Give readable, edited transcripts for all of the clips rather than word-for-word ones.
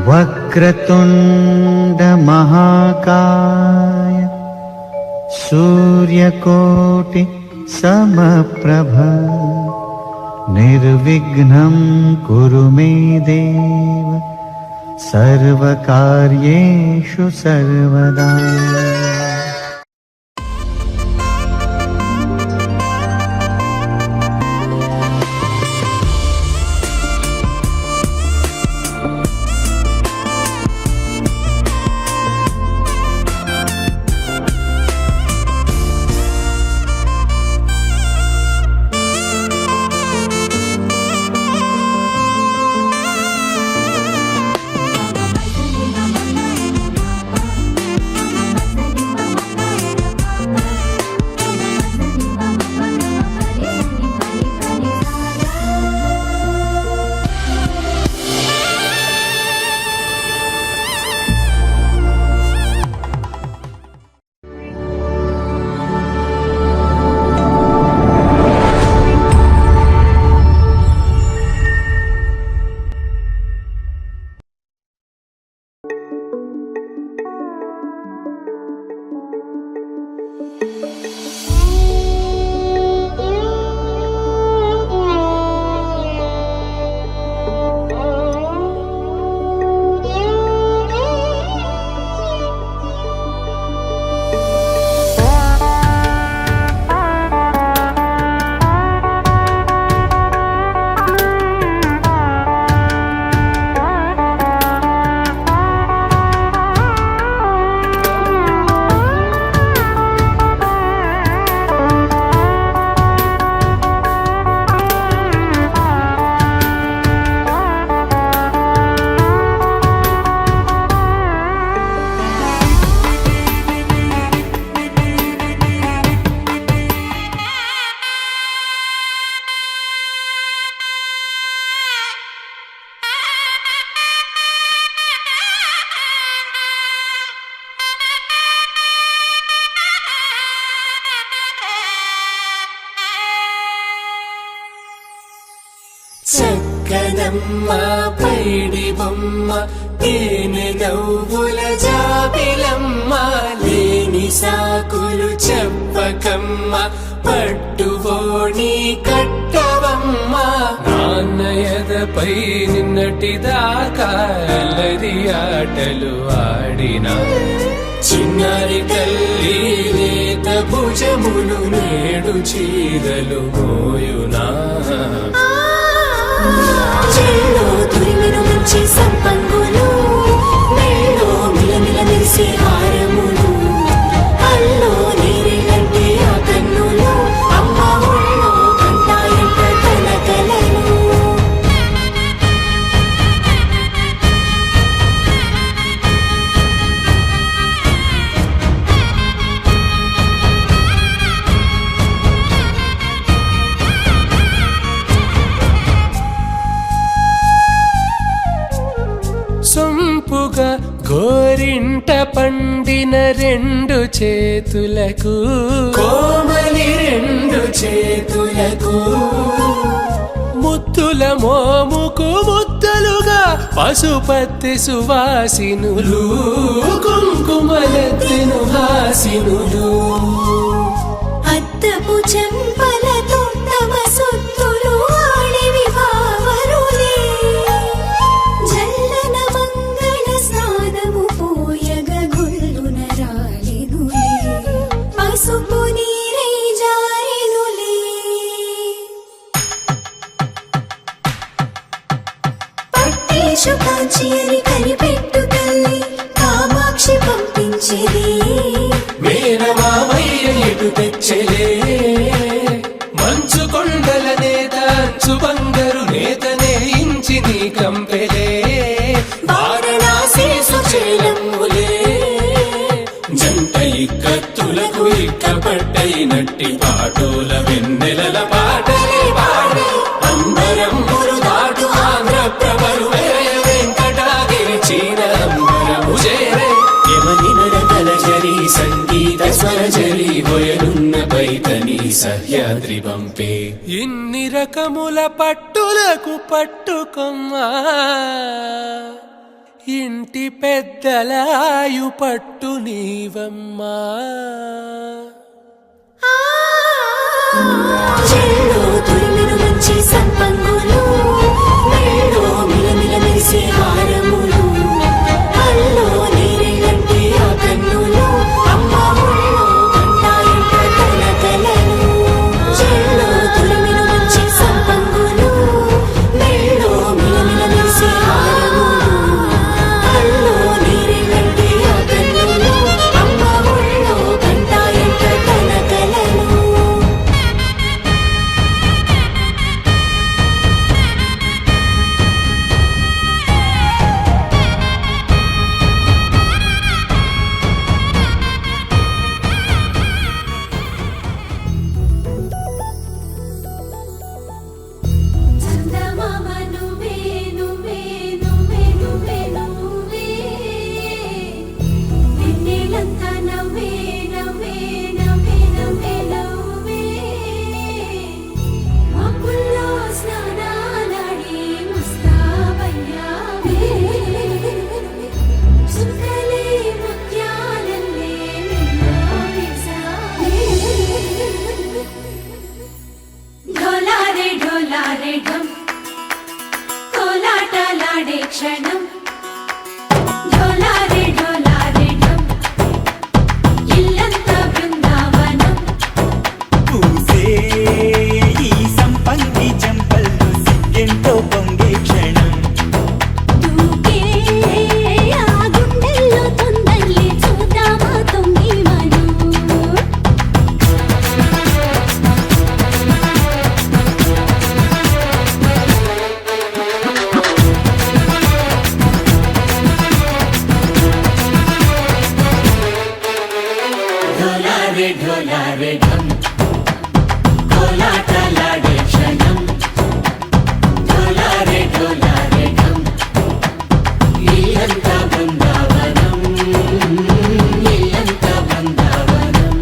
वक्रतुंड महाकाय सूर्यकोटि समप्रभ निर्विघ्नं कुरु मे देव सर्वकार्येषु सर्वदा। చక్కనమ్మ పైడి బొమ్మ తేనె నవ్వుల జాబిలమ్మ లేని సాకులు చెప్పకమ్మ పట్టువోణి కట్టవమ్మ నాన్నయదపై నిన్నటిదాకా అల్లరి ఆటలు ఆడినా చిన్నారి తల్లి లేత భుజములు నేడు చీరలు మోయునా చెల్లో తురిమిన మంచి సంపంగులు మెళ్ళో మిలమిల మెరిసే హారములు అల్లో నీరేలంటే ఆ కన్నులు అమ్మ ఒళ్ళో కంటాయంట తన కలలు సొంపుగా గోరింట పండిన రెండు చేతులకు కోమలి రెండు చేతులకు ముద్దుల మోముకు ముద్దలుగా పసుపత్తి సువాసినులు కుంకుమలెత్తిను హాసినులు అద్దపు చెంపలతో తమ సొత్తులు ఆడివి భావరులే జల్లన మంగళ స్నానము పోయగ గుల్లున రాలినులే పసుపు నీరై జారినులే పట్టేశు కాంచి అని కనిపెట్టు తల్లి కామాక్షి పంపించేది మేనమామయ్య ఎటు తెచ్చలే మంచు కొండల నేత అంచు బంగారు నేత నేయించి నీ కంపెలే వారణాసి సుచేలమ్ములే జంట ఇక్కత్తులకు ఇక్కపట్టైనట్టి పాటోల వెన్నెలల పాటలే పాడే అంబరం దాటు ఆంధ్ర ప్రభలు వెంకటాగిరి చీన అంబరము చేరే యమని నడకల జరి సంగీత స్వర జరి బొయలున్న పైతని సహ్యాద్రి పంపే ఇన్ని రకముల పట్టులకు పట్టుకొమ్మా ఇంటి పెద్దలాయు పట్టు నీవమ్మా. చెల్లో తురిమిన మంచి సంపంగులు, మెళ్ళో మిలమిల మెరిసే హారములు, కల్లో నీరెళ్ళంటే ఆ కన్నులు, అమ్మ ఒళ్ళో కంటాయంట కలకలను. చెల్లో తురిమిన మంచి సంపంగులు, మెళ్ళో మిలమిల మెరిసే హారములు, కల్లో నీరెళ్ళంటే ఆ కన్నులు, అమ్మ ఒళ్ళో కంటాయంట కలకలను. చందమామ నువ్వే నువ్వే నువ్వే నువ్వే నువ్వే, వెన్నెలంతా నవ్వే నవ్వే నవ్వే నవ్వే నవ్వే, మబ్బుల్లో స్నానాలాడి ముస్తాబయ్యావే, చుక్కలే ముత్యాలల్లే విన్నావేశావే. ఢోలారే ఢోలారే ఢం, కోలాటలాడే క్షణం. ఢోలారే ఢోలారే ఢం, ఇల్లంతా బృందావనం. పూసే ఈ సంపంగి చెంపల్లో సిగ్గెంతో పొంగే క్షణం. దూకే ఆ గుండెల్లో తొందరలే చూద్దామా తొంగి మనం. ఢోలారే ఢోలారే ఢం, కోలాటలాడే క్షణం. ఢోలారే ఢోలారే ఢం, ఇల్లంతా బృందావనం, ఇల్లంతా బృందావనం.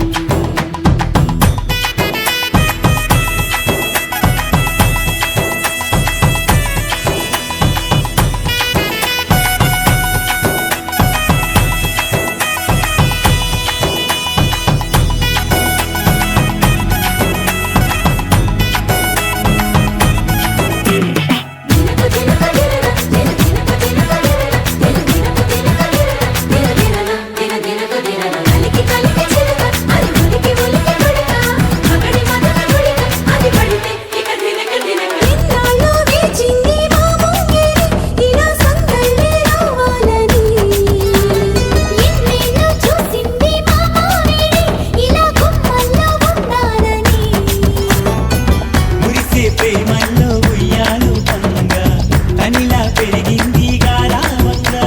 మురిసే ప్రేమల్లో ఉయ్యాలు పంగా తనిలా పెరిగింది గారావంగా.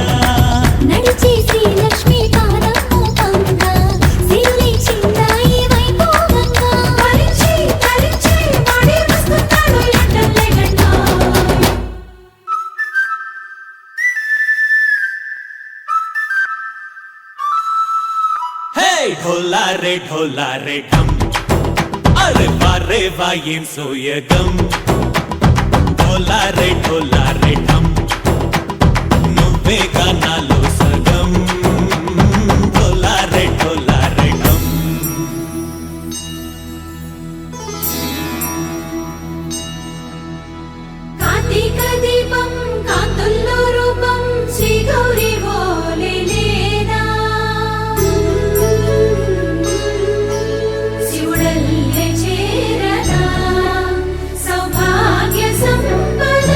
నడిచే శ్రీలక్ష్మి పాదము పంగా, సిరులి చిందాయి వైభోగంగా. తరించి తరించి వాడే వస్తున్నాడు ఎండలే గంట. హే ఢోలారే ఢోలారే ఢం, అరే వారే వాయేం సోయగం. ఢోలారే ఢోలారే ఢం, నువ్వే గానాలో సగం. ఢోలారే ఢోలారే ఢం. కార్తీక దీపం కాంతుల్లో రూపం శ్రీ గౌరీ ఓలే లేదా, శివుడల్లే చేరదా సౌభాగ్య సంపద.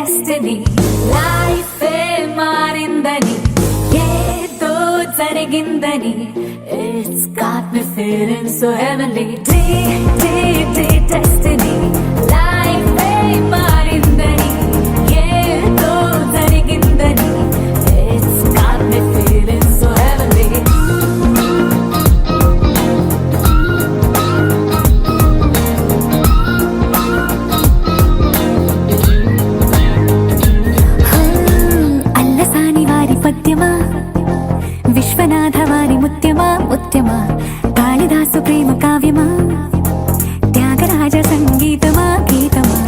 డెస్టినీ లైఫ్ మారిందని ఏదో జరిగిందని it's got me feeling so heavenly destiny life మారిందని ఏదో జరిగిందని it's got me feeling so heavenly Allasani వారి పద్యమా విశ్వనాథ వారి ముత్యమా ముత్యమా కాళిదాసు ప్రేమ కావ్యమా త్యాగరాజ సంగీతమా గీతమా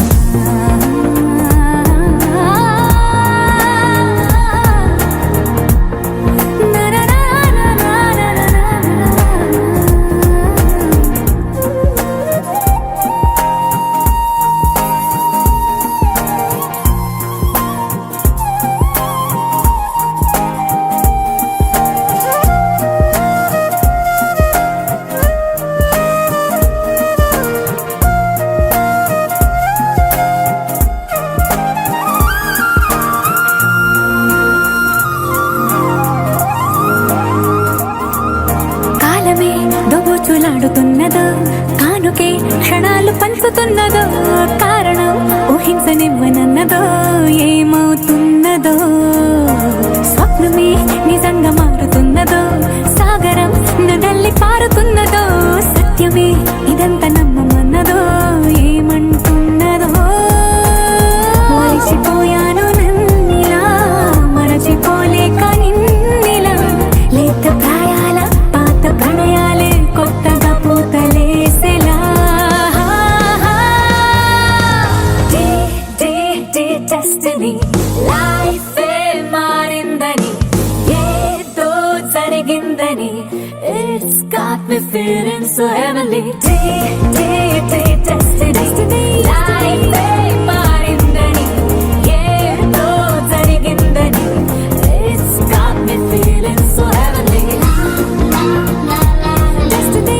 కాలమే దోబూచులాడుతున్నదో కానుకే క్షణాలు పంచుతున్నదో కారణం ఊహించనివ్వనన్నదో ఏమవుతున్నదో స్వప్నమే నిజంగా మారుతున్నదో సాగరం నడల్లి పారుతున్నదో సత్యమే ఇదంతా నమ్మమన్నదో ఏమంటున్నదో మరిచిపోయాను నన్నిలా మరచిపోలేక నిన్నిలా లేత ప్రాయాల పాత ప్రణయాలే కొత్తగా పూతలేసేలా డెస్టినీ లైఫ్ మారిందని ఏదో జరిగిందని it's got me feeling so heavenly destiny life మారిందని ఏదో జరిగిందని it's got me feeling so heavenly destiny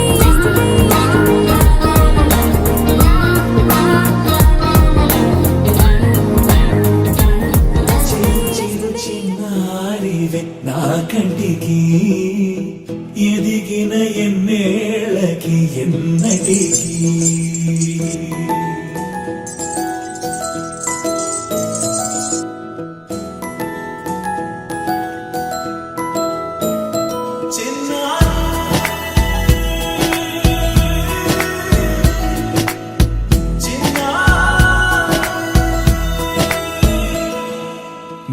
చిన్నారివే నా కంటికి ఎదిగిన ఎన్నేళ్ళకి ఎన్నటికి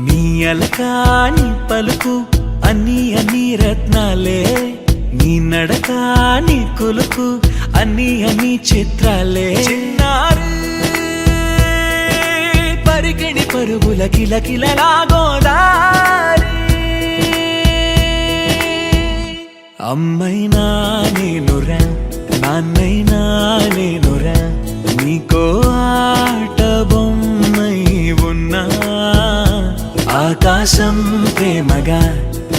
నీ అలకాని పలుకు అన్ని రత్నాలే నీ నడకాని కొలుకు అన్ని చిత్రాలే చిన్నారు పరికిణి పరుగుల కిలకిలలాగోదారి అమ్మైనా నేనురా నాన్నైనా నేనురా నీకో ఆట బొమ్మై ఉన్నా ఆకాశం ప్రేమగా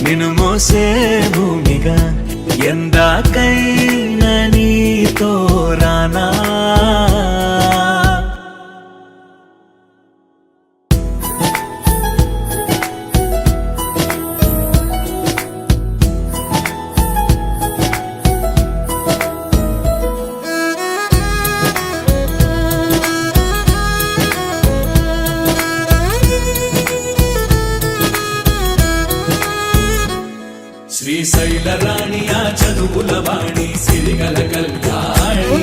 నిన్ను మోసే భూమిగా ఎందాకైనా నీతో రానా శ్రీశైల రాణి ఆ చదువుల వాణి సిరిగల కళ్యాణి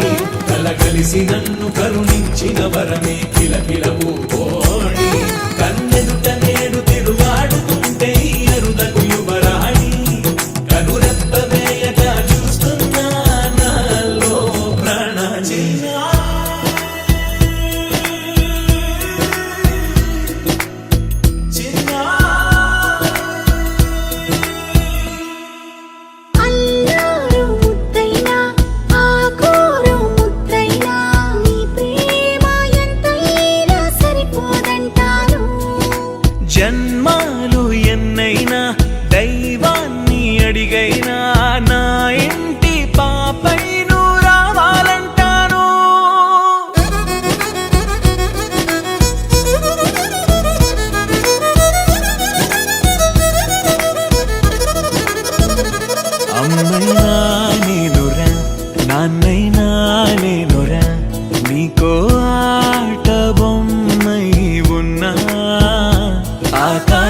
కలగలిసి నన్ను కరుణించిన వరమే కిలకిల ఓడి కన్నెదుట నేడు తిరుగాడుతుంటే ఈ అరుదకు యువరాణి కనురెప్ప వేయగా చూస్తున్నా నాలో ప్రాణ అల్లారు ముద్దైనా ఆకోరు ముద్దైనా నీ ప్రేమ ఎంతైనా సరిపోదంట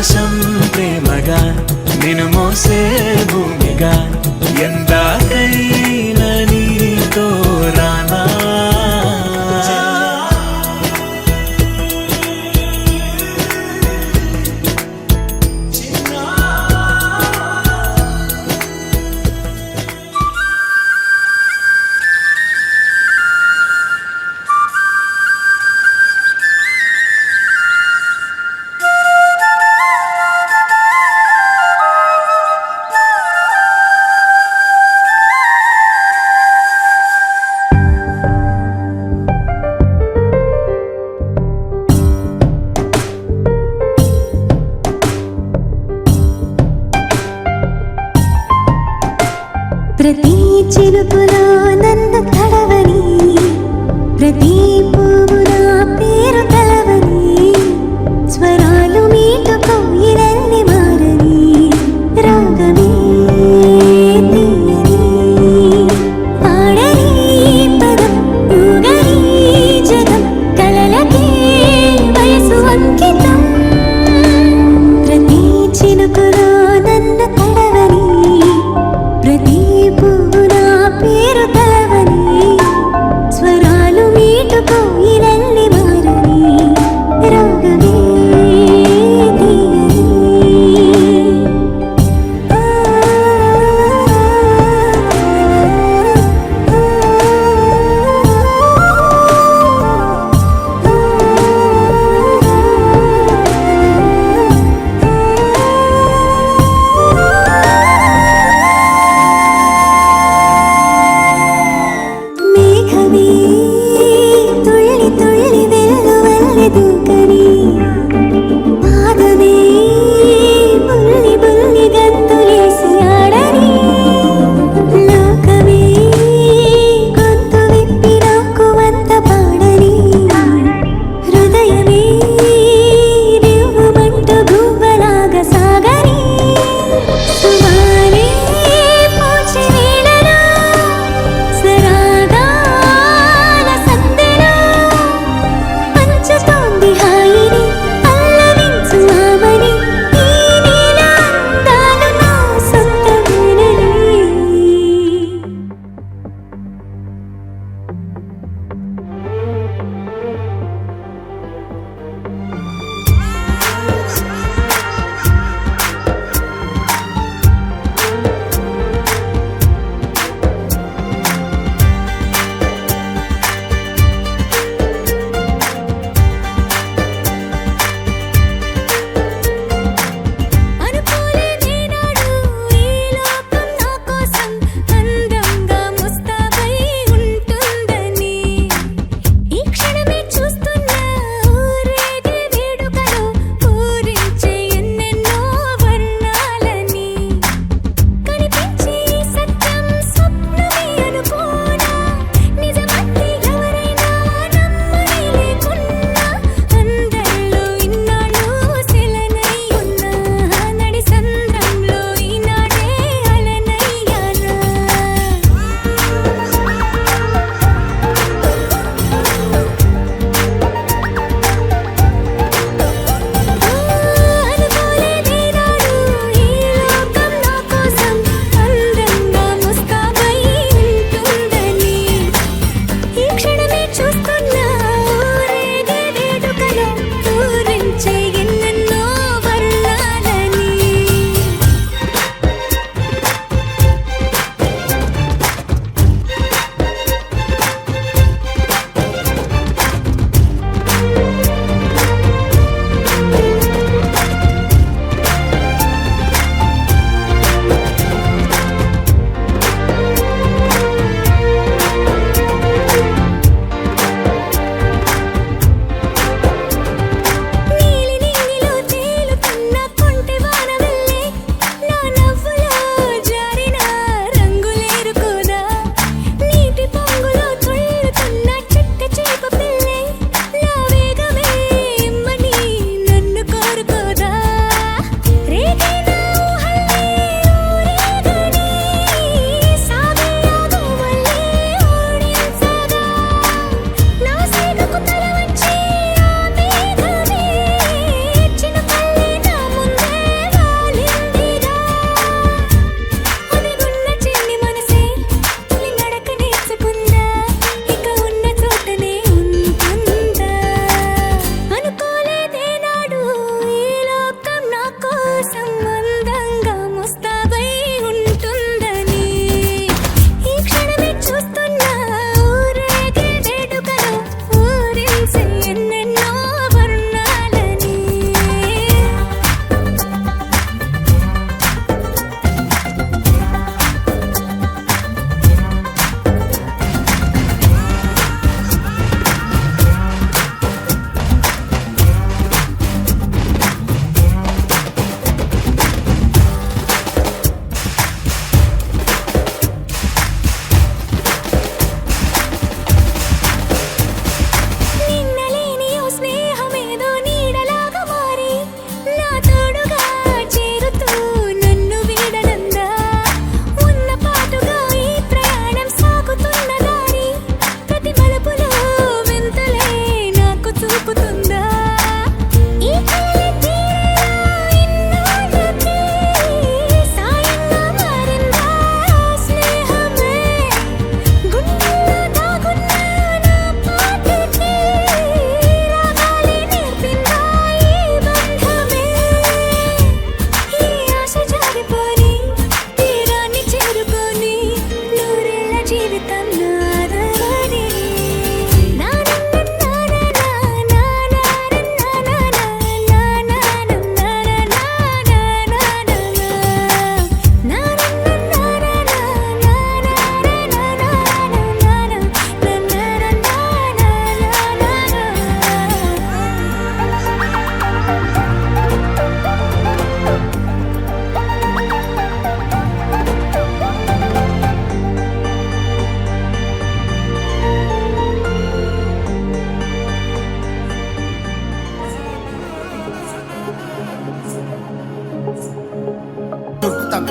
ఆకాశం ప్రేమగా నిన్ను మోసే భూమిగా ఎందాకైనా నీతో రానా ప్రతి చినుకులో నన్ను తడవని, ప్రతి పువ్వున పేరు కలవని, స్వరాలు మీటుకో ఇరల్లి మారని, రాగమే తీయని, పాడని పదం ఊగని జగం, కలలకే వయసు అంకితం. ప్రతి చినుకులో నన్ను తడవని, ప్రతి పువ్వున పేరు కలవని, స్వరాలు మీటుకో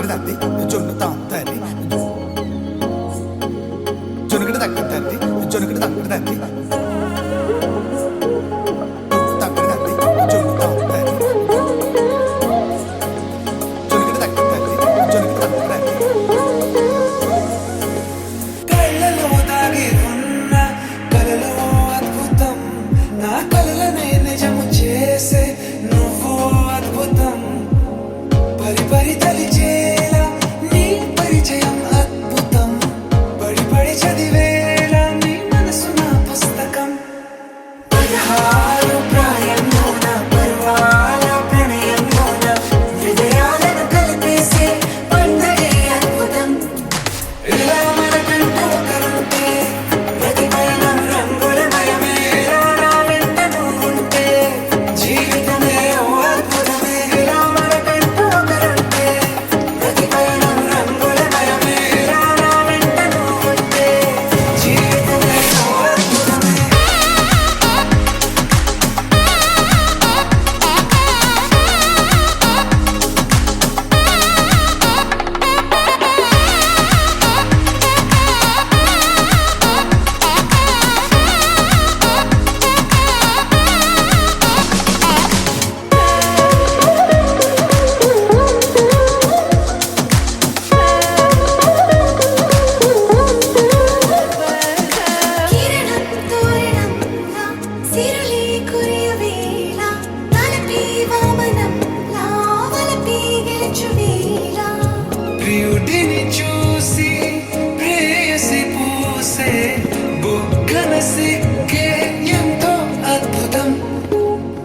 తంగడదద్ది జొన్ను తాంతరి జొనుగడ తగ్గదద్ది జొనుగడ తగ్గదద్ది తగ్గదద్ది జొన్ను తాంతరి జొనుగడ తగ్గదద్ది జొనుగడ తగ్గదద్ది కళ్ళలో దాగి ఉన్న కలలో అద్భుతం నా కలలనే నిజము చేసే నువ్వు అద్భుతం పరి తలిచేలా నీ పరిచయం అద్భుతం పడి చదివేలా నీ మనసు నా పుస్తకం 16 ప్రాయంలోన పర్వాల ప్రణయంలోన హృదయాలను కలిపేసే పండగే అద్భుతం ఇలా మనకంటూ ఒకరుంటే ప్రతిపైన రంగుల మయమే నా వెంట నువ్వుంటే జీవితమే ఓ అద్భుతమే ఇలా మనకంటూ ఒకరుంటే ప్రతిపైన రంగుల మయమే నా వెంట నువ్వుంటే జీవితమే ఓ అద్భుతమే కిరణం తోరణంలా సిరులే కురియవేళ తలపి వామనంలా వలపి గెలుచువేళ ప్రియుడిని చూసి ప్రేయసి పూసే బుగ్గన సిక్కే ఎంతో అద్భుతం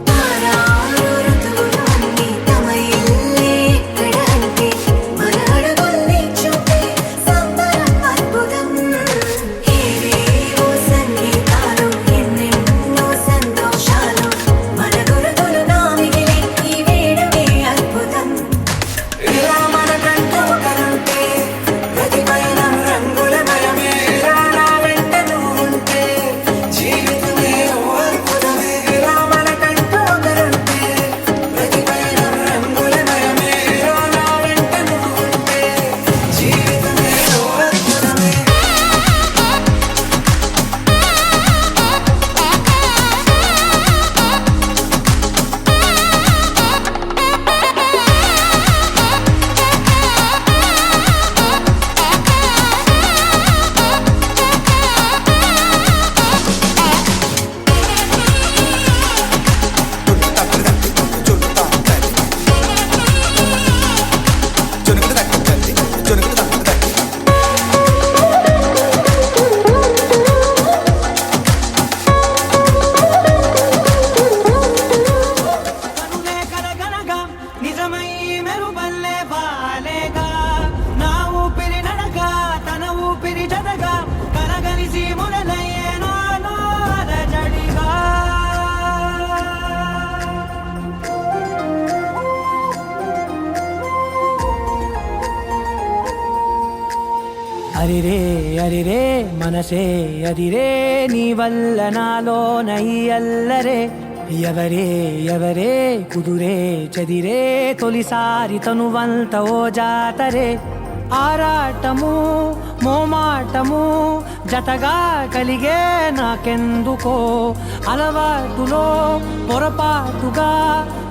తారారు ఋతువులన్నీ తమ ఇల్లే ఎక్కడ అంటే మన అడుగుల్ని చూపే సంబరం అద్భుతం ఏవేవో సంగీతాలు ఎన్నెన్నో సంతోషాలు మన గురుతులుగా మిగిలే ఈ వేడుకే అద్భుతం ఇలా మనకంటూ ఒకరుంటే ప్రతిపైన రంగుల మయమే నా వెంట నువ్వుంటే జీవితమే ఓ అద్భుతమే ఇలా మనకంటూ ఒకరుంటే ప్రతిపైన రంగుల మయమే నా వెంట నువ్వుంటే జీవితమే ఓ అద్భుతమే జొన్ను తగ్గదద్ది జొన్ను తాంతరి జొనుగడ తగ్గదద్ది జొనుగడ తగ్గదద్ది కనులే కలగనగా నిజమై మెరుపల్లే వాలేగా నా ఊపిరి నడగా తన ఊపిరి జతగా కలగలిసి మొదలయ్యే నాలో అలజడిగా అరిరే అరిరే మనసే అరిరే నీ వల్ల నాలో నై అల్లరే ఎవరే ఎవరే కుదురే చదిరే తొలిసారి తనువంత ఓ జాతరే ఆరాటము మోమాటము జతగా కలిగే నాకెందుకో అలవాటులో పొరపాటుగా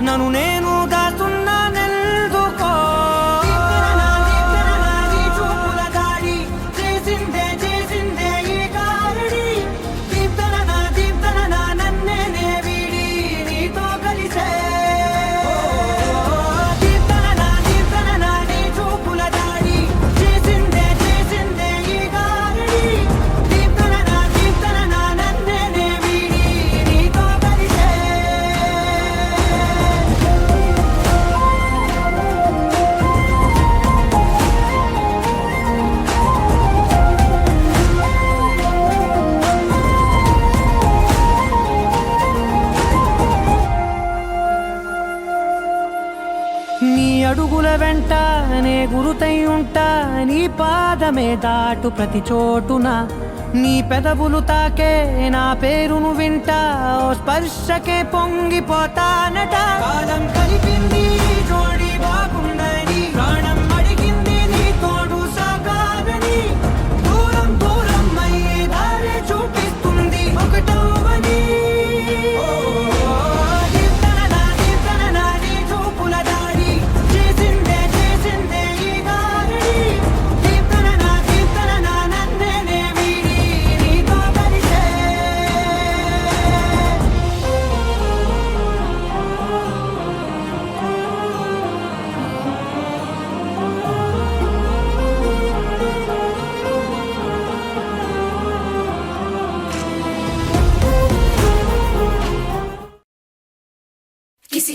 నన్ను నేను దాస్తున్నానెందుకో చూపుల దాడి చేసిందే చేసిందే ఈ కారడి దీప్తన నన్నే వీడి నీతో కలిసే దీప్తన నీ చూపుల దాడి చేసిందే చేసిందే ఈ కారడి దీప్తన నన్నే వీడి నీతో కలిసే నీ అడుగుల వెంట నే గురుతై ఉంటా నీ పాదమే దాటు ప్రతి చోటున నీ పెదవులు తాకే నా పేరును వింటా ఓ స్పర్శకే పొంగిపోతానట కాలం కలిపింది జోడి బాగుండని ప్రాణం అడిగింది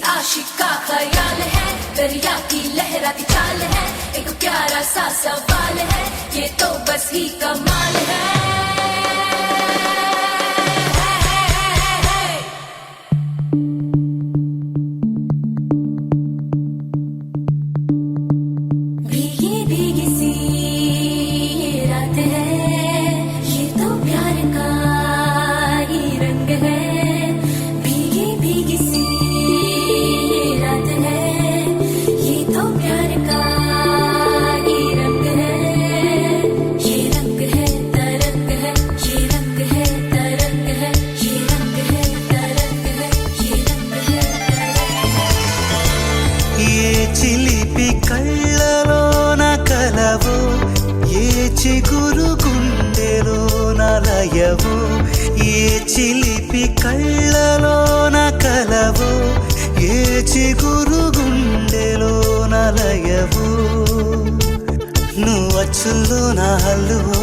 आशिक का ख्याल है, दरिया की लहराती चाल है, एक प्यारा सा सवाल है, ये तो बस ही कमाल है। भीगी भीगी सी ये रात है, ये तो प्यार का ही रंग है। भीगी भीगी सी ये रात है, ये तो प्यार का ही रंग है। ये रंग है तरंग है, ये रंग है तरंग है, ये रंग है तरंग है, ये रंग है तरंग है। ఏ చిలిపి కళ్ళలోన కలవు, ఏ చిగురు గుండెలోన లయవు. ఏ చిలిపి కళ్ళలోన కలవు, ఏ చిగురు గుండెలోన లయవు. నువ్వు అచ్చుల్లో నా హల్లువో,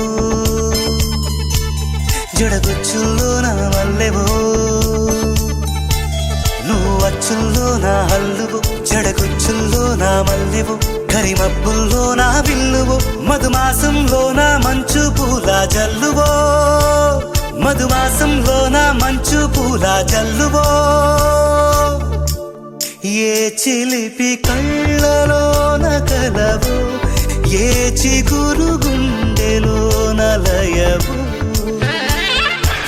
జడగొచ్చుల్లో నా మల్లెవో. నువ్వు అచ్చుల్లో నా హల్లువు, జడగుచ్చుల్లో నా మల్లెవు. కరిమబ్బుల్లో నా విల్లువు, మధుమాసంలో నా మంచు పూల జల్లువో. మధుమాసంలో నా మంచు పూల జల్లువో. ఏ చిలిపి కళ్ళలోన కలవు, ఏ చిగురు గుండెలోన లయవు.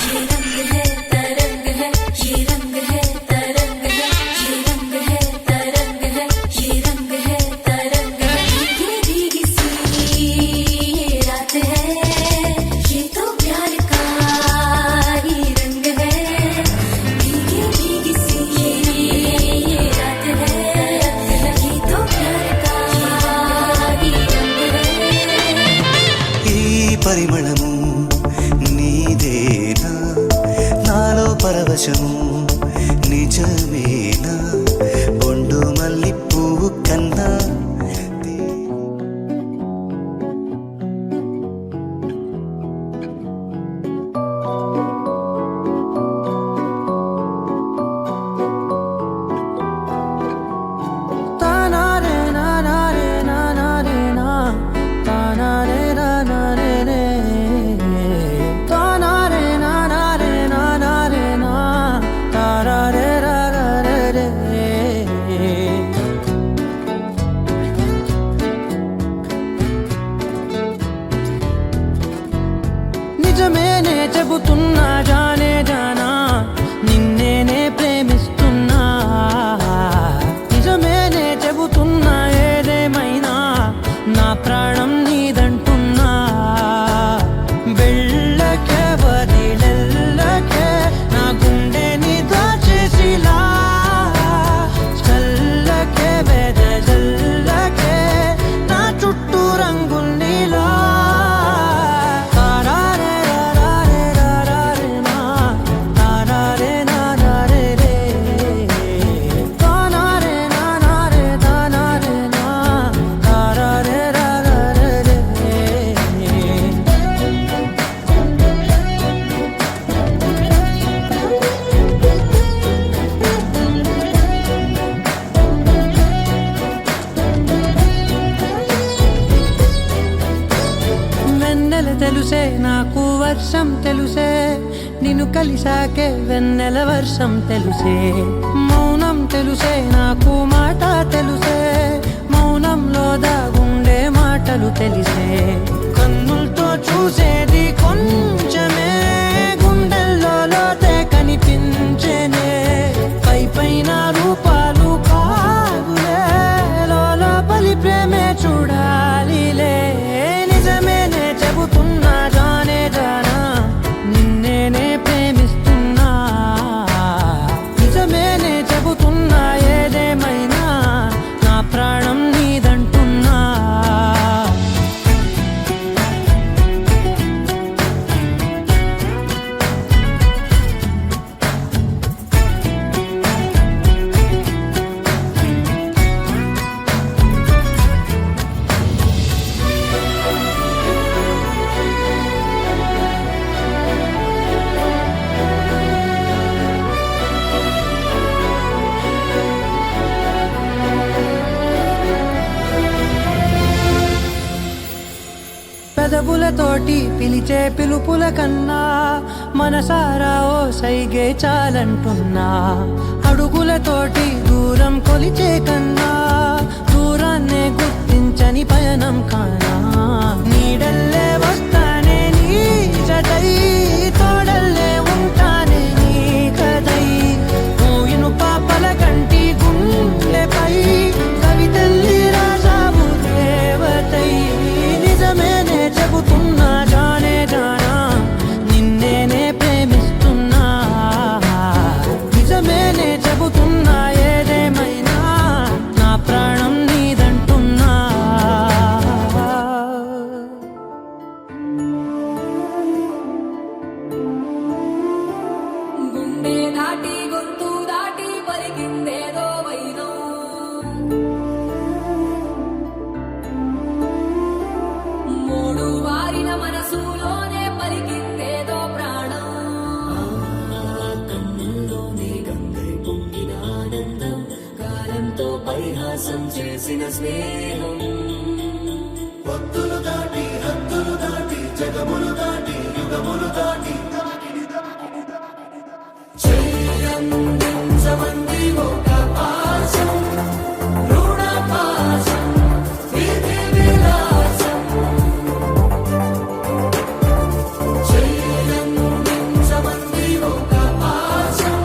ये रंग है तरंग है, ये रंग है तरंग है, ये रंग है तरंग है, ये रंग है तरंग है। भीगी भीगी सी ये रात है, ये तो प्यार का ही रंग है। भीगी भीगी सी ये रात है, ये तो प्यार का ही रंग है। ఈ పరిమళము నీదేనా, నాలో పరవశము నిజమేనా. బొండు మల్లి పువ్వు కన్నా తానారే నానారే నానారే నా, తానారే నానారే రే. తానారే నానారే నానారే నా, తారారే రారారే రే. నిజమేనే చెబుతున్నా జానే జానా, నిన్నేనే ప్రేమిస్తున్నా. నిజమేనే చెబుతున్నా ఏదేమైనా, నా ప్రాణం నీదంటున్నా. వెళ్ళకే వదిలెళ్ళకే, నా గుండెని దాచేసిలా. చల్లకే వెదజల్లకే, నా చుట్టూ రంగుల్నిలా. తారారే రారారే రారారే నా, తారారే నారారే రే. తానారే నానారే తానారే నా, తారారే రారారే రే. వెన్నెల తెలుసే నాకు వర్షం తెలుసే, నిన్ను కలిసాకే వెన్నెల వర్షం తెలుసే. మౌనం తెలుసే నాకు మాట తెలుసే, మౌనంలో దాగుండే మాటలు తెలిసే. కన్నులతో చూసేది కొంచెమే, గుండెల్లో లోతే కనిపించేనే. పై పైన రూపాలు కాదులే, లోపలి ప్రేమే చూడాలిలే. నిజమేనే చెబుతున్నా జానే జానా, నిన్నేనే ప్రేమిస్తున్నా. నిజమేనే చెబుతున్నా ఏదేమైనా, పెదవులతోటి పిలిచే పిలుపుల కన్నా మనసారా ఓ సైగే చాలంటున్నా అడుగులతోటి దూరం కొలిచే కన్నా దూరాన్నే గుర్తించని పయనం కానా నీడల్లే వస్తానే నీ జతై తోడల్లే ఉంటానే నీ కదై మూయిను పాపల కంటి గుండెపై కవితల్లి రాజావు దేవతై నిజమేనే చెబుతున్నా జానే జానా నిన్నేనే ప్రేమిస్తున్నా నిజమేనే చెబుతున్నా ఏదేమైనా నా ప్రాణం నీదంటున్నా గుండె దాటి గొంతు దాటి పలికిందేదో వైనం మూడు వారిన మనసులోనే పలికిందేదో ప్రాణం కన్నుల్లోనే గంగై పొంగిన ఆనందం కాలంతో పరిహాసం చేసిన స్నేహం పొత్తులు దాటి హద్దులు దాటి జగములు దాటి యుగములు దాటి చెయ్యందించమంది ఒక పాశం రుణ పాశం విధి విలాసం చెయ్యందించమంది ఒక పాశం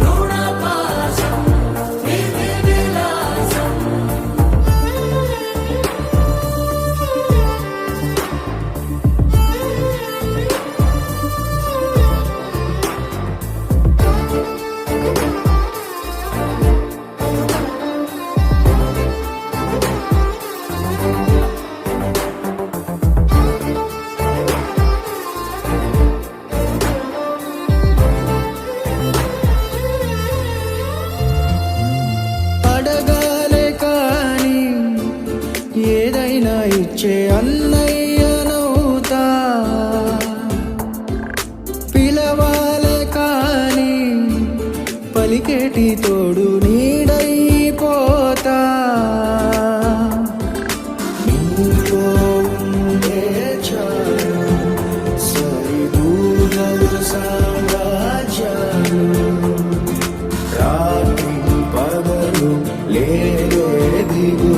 రుణ పాశం విధి విలాసం అడగాలే కాని ఏదైనా ఇచ్చే అన్నయ్యనవుతా పిలవాలే కాని పలికేటి తోడు నీడైపోతా నీతో ఉండే చాలు సరిదూరలు సామ్రాజ్యాలు రాత్రి పగలు లేదే దిగు